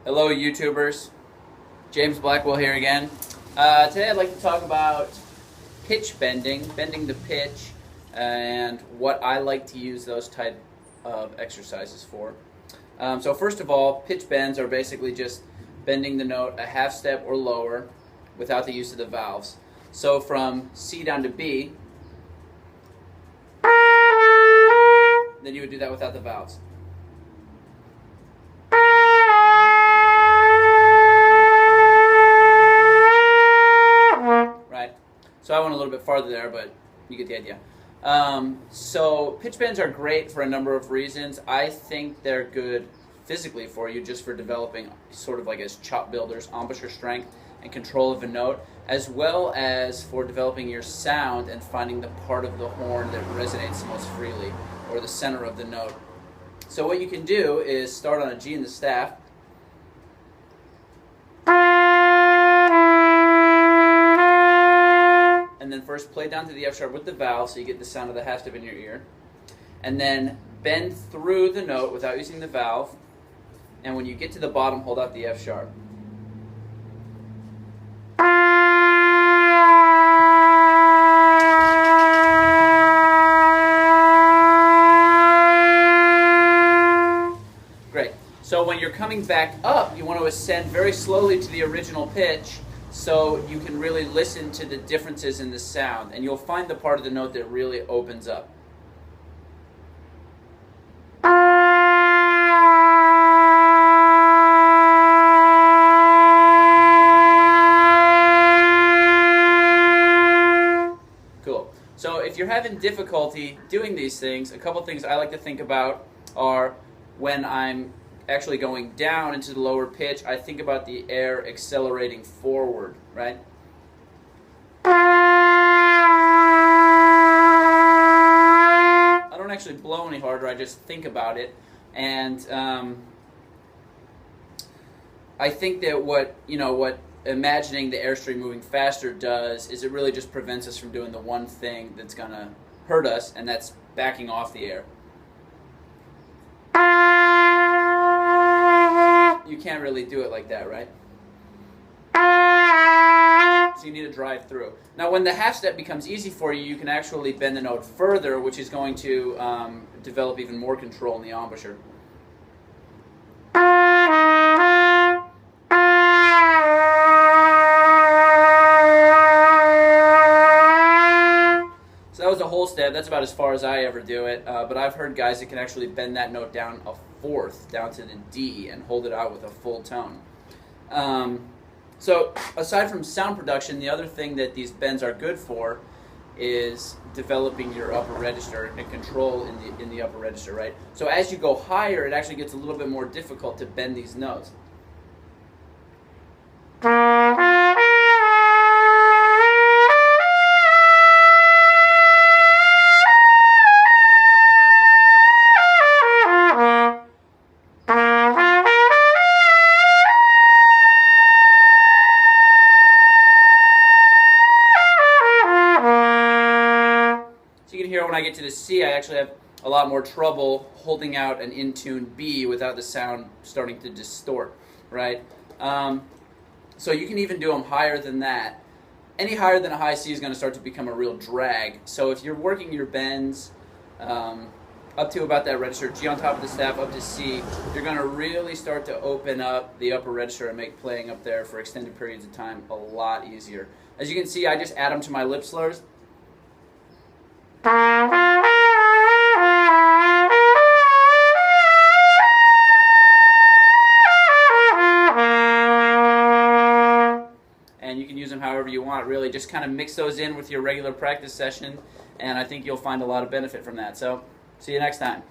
Hello YouTubers, James Blackwell here again. Today I'd like to talk about pitch bending the pitch, and what I like to use those type of exercises for. So first of all, pitch bends are basically just bending the note a half step or lower without the use of the valves. So from C down to B, then you would do that without the valves. So I went a little bit farther there, but you get the idea. So pitch bends are great for a number of reasons. I think they're good physically for you, just for developing sort of like as chop builders, embouchure strength and control of a note, as well as for developing your sound and finding the part of the horn that resonates most freely, or the center of the note. So what you can do is start on a G in the staff, and then first play down to the F sharp with the valve so you get the sound of the half step in your ear. And then bend through the note without using the valve. And when you get to the bottom, hold out the F sharp. Great. So when you're coming back up, you want to ascend very slowly to the original pitch, so you can really listen to the differences in the sound, and you'll find the part of the note that really opens up. Cool. So if you're having difficulty doing these things, a couple things I like to think about are when I'm actually going down into the lower pitch, I think about the air accelerating forward, right? I don't actually blow any harder, I just think about it. And I think that what imagining the airstream moving faster does is it really just prevents us from doing the one thing that's going to hurt us, and that's backing off the air. You can't really do it like that, right? So you need to drive through. Now when the half step becomes easy for you, you can actually bend the note further, which is going to develop even more control in the embouchure. So that was a whole step. That's about as far as I ever do it. But I've heard guys that can actually bend that note down a fourth, down to the D, and hold it out with a full tone. So aside from sound production, the other thing that these bends are good for is developing your upper register and control in the upper register, right? So as you go higher, it actually gets a little bit more difficult to bend these notes. You can hear when I get to the C, I actually have a lot more trouble holding out an in-tune B without the sound starting to distort, right? So you can even do them higher than that. Any higher than a high C is going to start to become a real drag. So if you're working your bends up to about that register, G on top of the staff up to C, you're going to really start to open up the upper register and make playing up there for extended periods of time a lot easier. As you can see, I just add them to my lip slurs. And you can use them however you want, really. Just kind of mix those in with your regular practice session, and I think you'll find a lot of benefit from that. So, see you next time.